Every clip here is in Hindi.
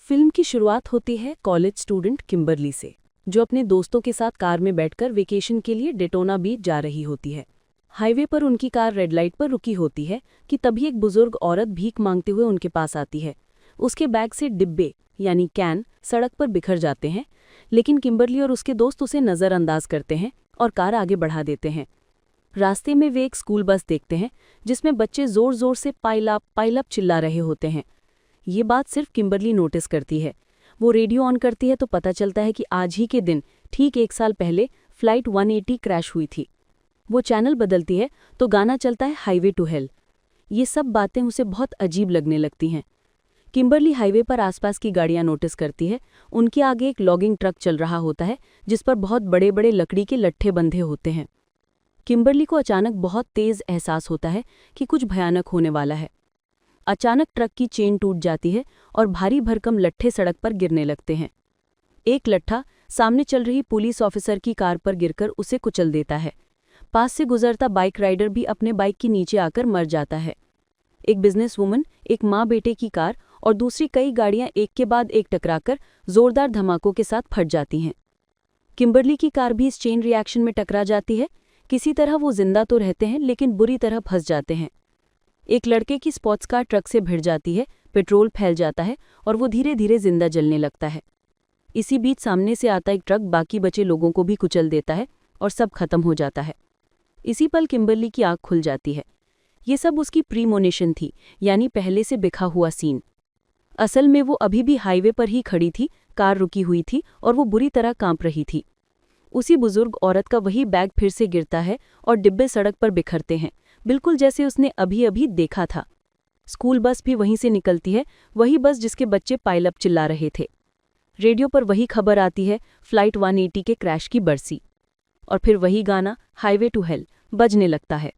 फिल्म की शुरुआत होती है कॉलेज स्टूडेंट किम्बरली से, जो अपने दोस्तों के साथ कार में बैठकर वेकेशन के लिए डेटोना बीच जा रही होती है। हाईवे पर उनकी कार रेड लाइट पर रुकी होती है कि तभी एक बुजुर्ग औरत भीख मांगते हुए उनके पास आती है। उसके बैग से डिब्बे यानी कैन सड़क पर बिखर जाते हैं, लेकिन किम्बरली और उसके दोस्त उसे नज़रअंदाज करते हैं और कार आगे बढ़ा देते हैं। रास्ते में वे एक स्कूल बस देखते हैं जिसमें बच्चे जोर जोर से पाइल अप चिल्ला रहे होते हैं। ये बात सिर्फ किम्बरली नोटिस करती है। वो रेडियो ऑन करती है तो पता चलता है कि आज ही के दिन ठीक 1 साल पहले फ्लाइट 180 क्रैश हुई थी। वो चैनल बदलती है तो गाना चलता है हाईवे टू हेल। ये सब बातें उसे बहुत अजीब लगने लगती हैं। किम्बरली हाईवे पर आसपास की गाड़ियां नोटिस करती है। उनके आगे एक लॉगिंग ट्रक चल रहा होता है जिस पर बहुत बड़े बड़े लकड़ी के लट्ठे बंधे होते हैं। किम्बरली को अचानक बहुत तेज एहसास होता है कि कुछ भयानक होने वाला है। अचानक ट्रक की चेन टूट जाती है और भारी भरकम लट्ठे सड़क पर गिरने लगते हैं। एक लट्ठा सामने चल रही पुलिस ऑफिसर की कार पर गिरकर उसे कुचल देता है। पास से गुजरता बाइक राइडर भी अपने बाइक के नीचे आकर मर जाता है। एक बिजनेस वुमन, एक माँ बेटे की कार और दूसरी कई गाड़ियां एक के बाद एक टकराकर जोरदार धमाकों के साथ फट जाती हैं। किम्बरली की कार भी इस चेन रिएक्शन में टकरा जाती है। किसी तरह वो जिंदा तो रहते हैं लेकिन बुरी तरह फंस जाते हैं। एक लड़के की स्पोर्ट्स कार ट्रक से भिड़ जाती है, पेट्रोल फैल जाता है और वो धीरे धीरे जिंदा जलने लगता है। इसी बीच सामने से आता एक ट्रक बाकी बचे लोगों को भी कुचल देता है और सब खत्म हो जाता है। इसी पल किम्बरली की आंख खुल जाती है। ये सब उसकी प्रीमोनिशन थी, यानी पहले से बिखा हुआ सीन। असल में वो अभी भी हाईवे पर ही खड़ी थी, कार रुकी हुई थी और वो बुरी तरह कांप रही थी। उसी बुजुर्ग औरत का वही बैग फिर से गिरता है और डिब्बे सड़क पर बिखरते हैं, बिल्कुल जैसे उसने अभी अभी देखा था। स्कूल बस भी वहीं से निकलती है, वही बस जिसके बच्चे पाइल अप चिल्ला रहे थे। रेडियो पर वही खबर आती है, फ्लाइट 180 के क्रैश की बरसी। और फिर वही गाना हाईवे टू हेल बजने लगता है।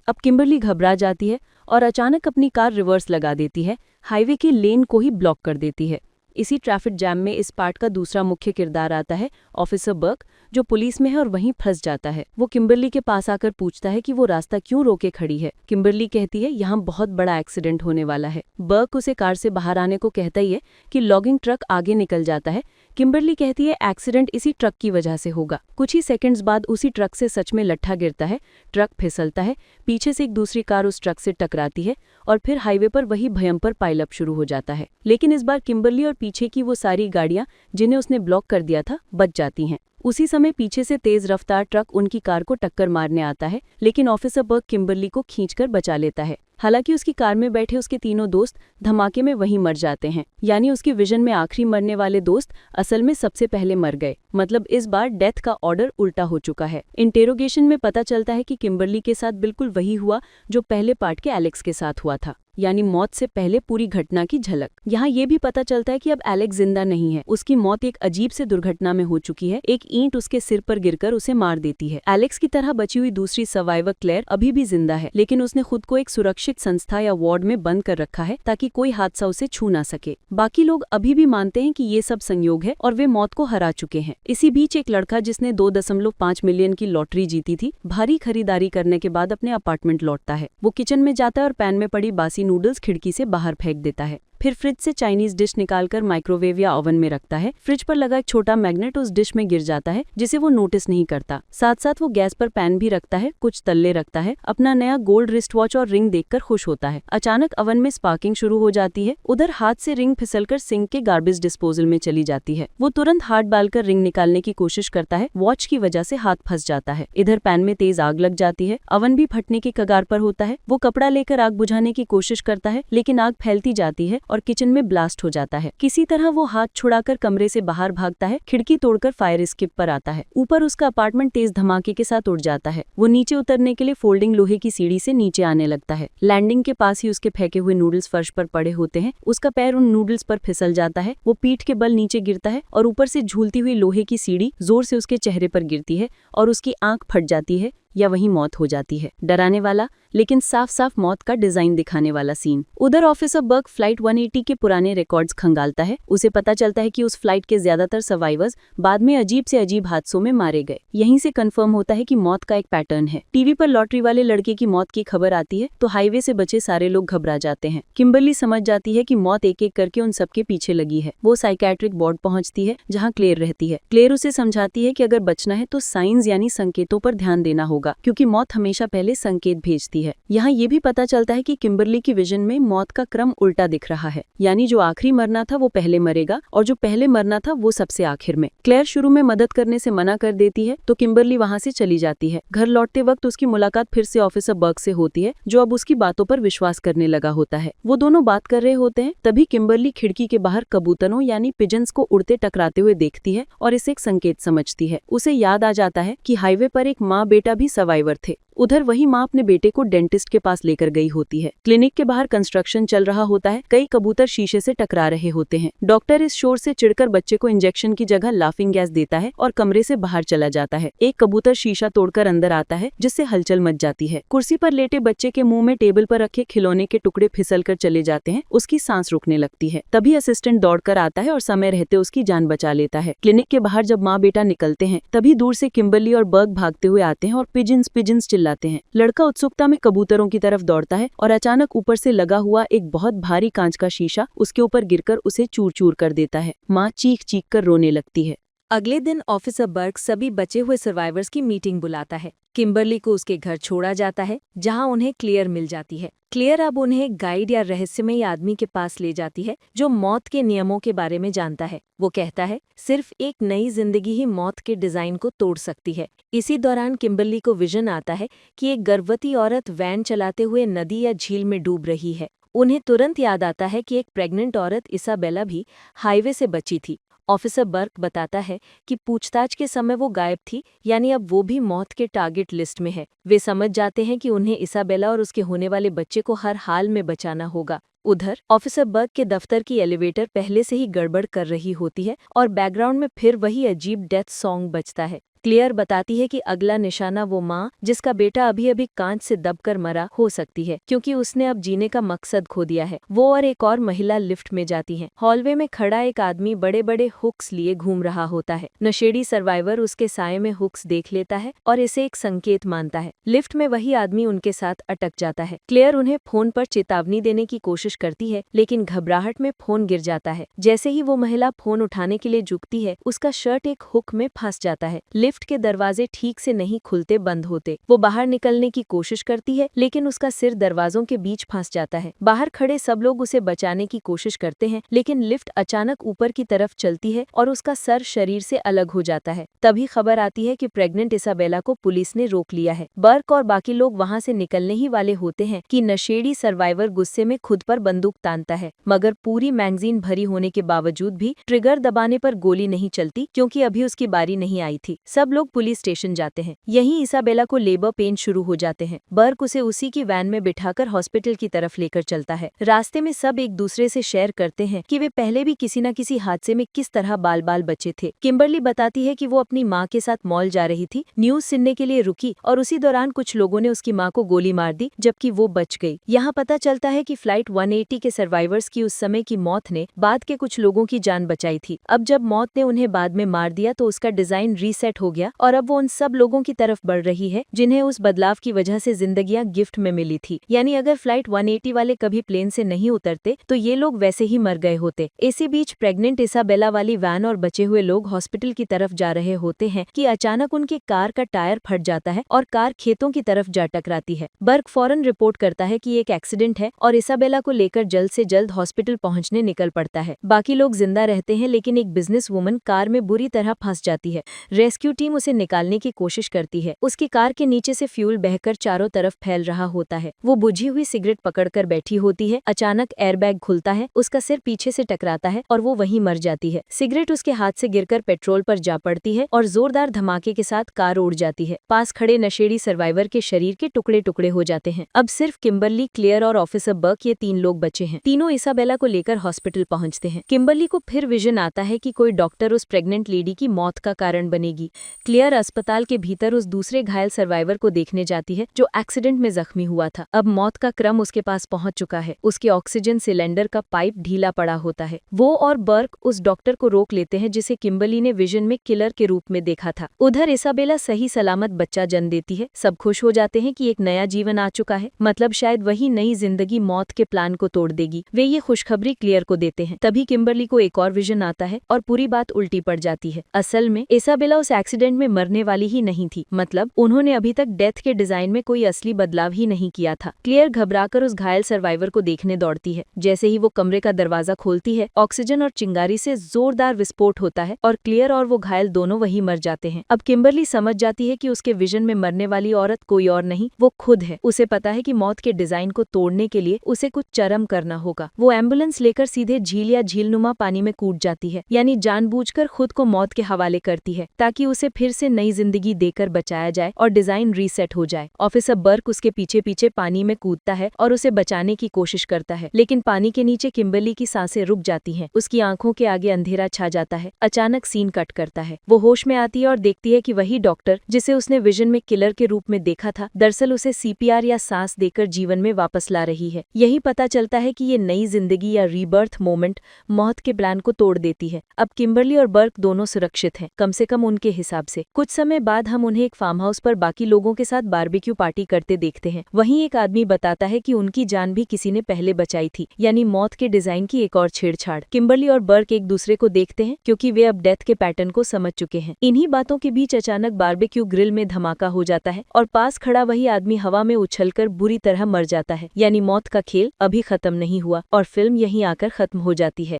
अब किम्बरली घबरा जाती है और अचानक अपनी कार रिवर्स लगा देती है, हाईवे की लेन को ही ब्लॉक कर देती है। इसी ट्रैफिक जैम में इस पार्ट का दूसरा मुख्य किरदार आता है, ऑफिसर बर्क, जो पुलिस में है और वहीं फंस जाता है। वो किम्बरली के पास आकर पूछता है कि वो रास्ता क्यों रोके खड़ी है। किम्बरली कहती है यहाँ बहुत बड़ा एक्सीडेंट होने वाला है। बर्क उसे कार से बाहर आने को कहता ही है कि लॉगिंग ट्रक आगे निकल जाता है। किम्बरली कहती है एक्सीडेंट इसी ट्रक की वजह से होगा। कुछ ही सेकंड्स बाद उसी ट्रक से सच में लट्ठा गिरता है, ट्रक फिसलता है, पीछे से एक दूसरी कार उस ट्रक से टकराती है और फिर हाईवे पर वही भयंकर पाइलअप शुरू हो जाता है। लेकिन इस बार किम्बरली और पीछे की वो सारी गाड़ियां जिन्हें उसने ब्लॉक कर दिया था बच जाती हैं। उसी समय पीछे से तेज रफ्तार ट्रक उनकी कार को टक्कर मारने आता है, लेकिन ऑफिसर बर्क किम्बरली को खींचकर बचा लेता है। हालांकि उसकी कार में बैठे उसके तीनों दोस्त धमाके में वहीं मर जाते हैं, यानी उसकी विजन में आखिरी मरने वाले दोस्त असल में सबसे पहले मर गए। मतलब इस बार डेथ का ऑर्डर उल्टा हो चुका है। इंटेरोगेशन में पता चलता है कि किम्बरली के साथ बिल्कुल वही हुआ जो पहले पार्ट के एलेक्स के साथ हुआ था, यानी मौत से पहले पूरी घटना की झलक। यहाँ ये भी पता चलता है कि अब एलेक्स जिंदा नहीं है, उसकी मौत एक अजीब से दुर्घटना में हो चुकी है। एक ईंट उसके सिर पर गिरकर उसे मार देती है। एलेक्स की तरह बची हुई दूसरी सर्वाइवर क्लेयर अभी भी जिंदा है, लेकिन उसने खुद को एक सुरक्षित संस्था या वार्ड में बंद कर रखा है ताकि कोई हादसा उसे छू ना सके। बाकी लोग अभी भी मानते हैं कि ये सब संयोग है और वे मौत को हरा चुके हैं। इसी बीच एक लड़का जिसने 2.5 मिलियन की लॉटरी जीती थी, भारी खरीदारी करने के बाद अपने अपार्टमेंट लौटता है। वो किचन में जाता है और पैन में पड़ी बासी नूडल्स खिड़की से बाहर फेंक देता है। फिर फ्रिज से चाइनीज डिश निकालकर माइक्रोवेव या ओवन में रखता है। फ्रिज पर लगा एक छोटा मैग्नेट उस डिश में गिर जाता है, जिसे वो नोटिस नहीं करता। साथ साथ वो गैस पर पैन भी रखता है, कुछ तल्ले रखता है, अपना नया गोल्ड रिस्ट वॉच और रिंग देखकर खुश होता है। अचानक ओवन में स्पार्किंग शुरू हो जाती है। उधर हाथ से रिंग फिसलकर सिंक के गार्बेज डिस्पोजल में चली जाती है। वो तुरंत हाथ डालकर रिंग निकालने की कोशिश करता है, वॉच की वजह से हाथ फंस जाता है। इधर पैन में तेज आग लग जाती है, ओवन भी फटने की कगार पर होता है। वो कपड़ा लेकर आग बुझाने की कोशिश करता है, लेकिन आग फैलती जाती है और किचन में ब्लास्ट हो जाता है। किसी तरह वो हाथ छुड़ाकर कमरे से बाहर भागता है, खिड़की तोड़कर फायर एस्केप पर आता है। ऊपर उसका अपार्टमेंट तेज धमाके के साथ उड़ जाता है। वो नीचे उतरने के लिए फोल्डिंग लोहे की सीढ़ी से नीचे आने लगता है। लैंडिंग के पास ही उसके फेंके हुए नूडल्स फर्श पर पड़े होते हैं। उसका पैर उन नूडल्स पर फिसल जाता है। वो पीठ के बल नीचे गिरता है और ऊपर से झूलती हुई लोहे की सीढ़ी जोर से उसके चेहरे पर गिरती है और उसकी आंख फट जाती है। या वहीं मौत हो जाती है। डराने वाला लेकिन साफ साफ मौत का डिजाइन दिखाने वाला सीन। उधर ऑफिसर बर्क फ्लाइट 180 के पुराने रिकॉर्ड्स खंगालता है। उसे पता चलता है कि उस फ्लाइट के ज्यादातर सर्वाइवर्स बाद में अजीब से अजीब हादसों में मारे गए। यहीं से कंफर्म होता है कि मौत का एक पैटर्न है। टीवी पर लॉटरी वाले लड़के की मौत की खबर आती है तो हाईवे से बचे सारे लोग घबरा जाते हैं। किम्बरली समझ जाती है कि मौत एक एक करके उन सबके पीछे लगी है। वो साइकियाट्रिक वार्ड पहुंचती है जहां क्लेयर रहती है। क्लेयर उसे समझाती है कि अगर बचना है तो साइंस यानी संकेतों पर ध्यान देना होगा, क्योंकि मौत हमेशा पहले संकेत भेजती है। यहाँ ये भी पता चलता है कि किम्बरली की विजन में मौत का क्रम उल्टा दिख रहा है, यानी जो आखिरी मरना था वो पहले मरेगा और जो पहले मरना था वो सबसे आखिर में। क्लेयर शुरू में मदद करने से मना कर देती है तो किम्बरली वहाँ से चली जाती है। घर लौटते वक्त उसकी मुलाकात फिर से ऑफिसर बर्क से होती है, जो अब उसकी बातों पर विश्वास करने लगा होता है। वो दोनों बात कर रहे होते हैं, तभी किम्बरली खिड़की के बाहर कबूतरों यानी पिजन्स को उड़ते टकराते हुए देखती है और इसे एक संकेत समझती है। उसे याद आ जाता है कि हाईवे पर एक माँ बेटा भी सर्वाइवर थे। उधर वही माँ अपने बेटे को डेंटिस्ट के पास लेकर गई होती है। क्लिनिक के बाहर कंस्ट्रक्शन चल रहा होता है। कई कबूतर शीशे से टकरा रहे होते हैं। डॉक्टर इस शोर से चिढ़कर बच्चे को इंजेक्शन की जगह लाफिंग गैस देता है और कमरे से बाहर चला जाता है। एक कबूतर शीशा तोड़कर अंदर आता है, जिससे हलचल मच जाती है। कुर्सी पर लेटे बच्चे के मुंह में टेबल पर रखे खिलौने के टुकड़े फिसलकर चले जाते हैं। उसकी सांस रुकने लगती है। तभी असिस्टेंट दौड़कर आता है और समय रहते उसकी जान बचा लेता है। क्लिनिक के बाहर जब माँ बेटा निकलते हैं, तभी दूर से किम्बरली और बर्क भागते हुए आते हैं और पिजन्स पिजन्स चिल्लाते हैं। लड़का उत्सुकता में कबूतरों की तरफ दौड़ता है और अचानक ऊपर से लगा हुआ एक बहुत भारी कांच का शीशा उसके ऊपर गिरकर उसे चूर चूर कर देता है। माँ चीख चीख कर रोने लगती है। अगले दिन ऑफिसर बर्क सभी बचे हुए सर्वाइवर्स की मीटिंग बुलाता है। किम्बरली को उसके घर छोड़ा जाता है, जहां उन्हें क्लेयर मिल जाती है। क्लेयर अब उन्हें गाइड या रहस्यमयी आदमी के पास ले जाती है, जो मौत के नियमों के बारे में जानता है। वो कहता है, सिर्फ एक नई जिंदगी ही मौत के डिजाइन को तोड़ सकती है। इसी दौरान किम्बरली को विजन आता है कि एक गर्भवती औरत वैन चलाते हुए नदी या झील में डूब रही है। उन्हें तुरंत याद आता है कि एक प्रेग्नेंट औरत इसाबेला भी हाईवे से बची थी। ऑफिसर बर्क बताता है कि पूछताछ के समय वो गायब थी, यानी अब वो भी मौत के टारगेट लिस्ट में है। वे समझ जाते हैं कि उन्हें इसाबेला और उसके होने वाले बच्चे को हर हाल में बचाना होगा। उधर ऑफिसर बर्क के दफ्तर की एलिवेटर पहले से ही गड़बड़ कर रही होती है और बैकग्राउंड में फिर वही अजीब डेथ सॉन्ग बजता है। क्लेयर बताती है कि अगला निशाना वो माँ जिसका बेटा अभी अभी कांच से दबकर मरा हो सकती है, क्योंकि उसने अब जीने का मकसद खो दिया है। वो और एक और महिला लिफ्ट में जाती हैं। हॉलवे में खड़ा एक आदमी बड़े बड़े हुक्स लिए घूम रहा होता है। नशेड़ी सर्वाइवर उसके साये में हुक्स देख लेता है और इसे एक संकेत मानता है। लिफ्ट में वही आदमी उनके साथ अटक जाता है। क्लेयर उन्हें फोन पर चेतावनी देने की कोशिश करती है, लेकिन घबराहट में फोन गिर जाता है। जैसे ही वो महिला फोन उठाने के लिए झुकती है, उसका शर्ट एक हुक में फंस जाता है। लिफ्ट के दरवाजे ठीक से नहीं खुलते बंद होते। वो बाहर निकलने की कोशिश करती है, लेकिन उसका सिर दरवाजों के बीच फंस जाता है। बाहर खड़े सब लोग उसे बचाने की कोशिश करते हैं, लेकिन लिफ्ट अचानक ऊपर की तरफ चलती है और उसका सर शरीर से अलग हो जाता है। तभी खबर आती है कि प्रेग्नेंट इसाबेला को पुलिस ने रोक लिया है। बर्क और बाकी लोग वहां से निकलने ही वाले होते हैं कि नशेड़ी सर्वाइवर गुस्से में खुद पर बंदूक तानता है, मगर पूरी मैगजीन भरी होने के बावजूद भी ट्रिगर दबाने पर गोली नहीं चलती, क्योंकि अभी उसकी बारी नहीं आई थी। सब लोग पुलिस स्टेशन जाते हैं। यहीं इसाबेला को लेबर पेन शुरू हो जाते हैं। बर्क उसे उसी की वैन में बिठाकर हॉस्पिटल की तरफ लेकर चलता है। रास्ते में सब एक दूसरे से शेयर करते हैं कि वे पहले भी किसी न किसी हादसे में किस तरह बाल बाल बचे थे। किम्बरली बताती है कि वो अपनी माँ के साथ मॉल जा रही थी, न्यूज सुनने के लिए रुकी और उसी दौरान कुछ लोगों ने उसकी माँ को गोली मार दी, जबकि वो बच गई। यहाँ पता चलता है कि फ्लाइट 180 के सर्वाइवर्स की उस समय की मौत ने बाद के कुछ लोगों की जान बचाई थी। अब जब मौत ने उन्हें बाद में मार दिया तो उसका डिजाइन रीसेट हो गया और अब वो उन सब लोगों की तरफ बढ़ रही है जिन्हें उस बदलाव की वजह से जिंदगियां गिफ्ट में मिली थी। यानी अगर फ्लाइट 180 वाले कभी प्लेन से नहीं उतरते तो ये लोग वैसे ही मर गए होते। इसी बीच प्रेग्नेंट इसाबेला वाली वैन और बचे हुए लोग हॉस्पिटल की तरफ जा रहे होते हैं कि अचानक उनकी कार का टायर फट जाता है और कार खेतों की तरफ जा टकराती है। बर्क फौरन रिपोर्ट करता है कि एक एक्सीडेंट है और इसाबेला को लेकर जल्द से जल्द हॉस्पिटल पहुंचने निकल पड़ता है। बाकी लोग जिंदा रहते हैं, लेकिन एक बिजनेस वुमन कार में बुरी तरह फंस जाती है। रेस्क्यू टीम उसे निकालने की कोशिश करती है। उसकी कार के नीचे से फ्यूल बहकर चारों तरफ फैल रहा होता है। वो बुझी हुई सिगरेट पकड़कर बैठी होती है। अचानक एयरबैग खुलता है, उसका सिर पीछे से टकराता है और वो वहीं मर जाती है। सिगरेट उसके हाथ से गिरकर पेट्रोल पर जा पड़ती है और जोरदार धमाके के साथ कार उड़ जाती है। पास खड़े नशेड़ी सर्वाइवर के शरीर के टुकड़े टुकड़े हो जाते हैं। अब सिर्फ किम्बरली, क्लेयर और ऑफिसर बर्क ये तीन लोग लोग बचे हैं। तीनों इसाबेला को लेकर हॉस्पिटल पहुंचते हैं। किम्बरली को फिर विजन आता है कि कोई डॉक्टर उस प्रेग्नेंट लेडी की मौत का कारण बनेगी। क्लेयर अस्पताल के भीतर उस दूसरे घायल सर्वाइवर को देखने जाती है जो एक्सीडेंट में जख्मी हुआ था। अब मौत का क्रम उसके पास पहुंच चुका है। उसके ऑक्सीजन सिलेंडर का पाइप ढीला पड़ा होता है। वो और बर्क उस डॉक्टर को रोक लेते हैं जिसे किम्बरली ने विजन में किलर के रूप में देखा था। उधर इसाबेला सही सलामत बच्चा जन्म देती है। सब खुश हो जाते हैं कि एक नया जीवन आ चुका है, मतलब शायद वही नई जिंदगी मौत के प्लान को तोड़ देगी। वे ये खुशखबरी क्लियर को देते हैं। तभी किम्बरली को एक और विजन आता है और पूरी बात उल्टी पड़ जाती है। असल में इसाबेला उस एक्सीडेंट में मरने वाली ही नहीं थी, मतलब उन्होंने अभी तक डेथ के डिजाइन में कोई असली बदलाव ही नहीं किया था। क्लियर घबराकर उस घायल सर्वाइवर को देखने दौड़ती है। जैसे ही वो कमरे का दरवाजा खोलती है, ऑक्सीजन और चिंगारी से जोरदार विस्फोट होता है और क्लियर और वो घायल दोनों वहीं मर जाते हैं। अब किम्बरली समझ जाती है कि उसके विजन में मरने वाली औरत कोई और नहीं, वो खुद है। उसे पता है कि मौत के डिजाइन को तोड़ने के लिए उसे कुछ चरम करना होगा। वो एम्बुलेंस लेकर सीधे झील या झीलनुमा पानी में कूद जाती है, यानी जानबूझकर खुद को मौत के हवाले करती है ताकि उसे फिर से नई जिंदगी देकर बचाया जाए और डिजाइन रीसेट हो जाए। ऑफिसर बर्क उसके पीछे पीछे पानी में कूदता है और उसे बचाने की कोशिश करता है, लेकिन पानी के नीचे किम्बरली की सांसें रुक जाती हैं। उसकी आंखों के आगे अंधेरा छा जाता है। अचानक सीन कट करता है। वो होश में आती है और देखती है कि वही डॉक्टर जिसे उसने विजन में किलर के रूप में देखा था, दरअसल उसे सीपीआर या सांस देकर जीवन में वापस ला रही है। यही पता चलता है कि ये नई जिंदगी या रीबर्थ मोमेंट मौत के प्लान को तोड़ देती है। अब किम्बरली और बर्क दोनों सुरक्षित हैं, कम से कम उनके हिसाब से। कुछ समय बाद हम उन्हें एक फार्म हाउस पर बाकी लोगों के साथ बारबेक्यू पार्टी करते देखते हैं। वहीं एक आदमी बताता है कि उनकी जान भी किसी ने पहले बचाई थी, यानी मौत के डिजाइन की एक और छेड़छाड़। किम्बरली और बर्क एक दूसरे को देखते हैं क्योंकि वे अब डेथ के पैटर्न को समझ चुके हैं। इन्हीं बातों के बीच अचानक बारबेक्यू ग्रिल में धमाका हो जाता है और पास खड़ा वही आदमी हवा में उछलकर बुरी तरह मर जाता है, यानी मौत का खेल अभी खत्म नहीं हुआ और फिल्म यहीं आकर खत्म हो जाती है।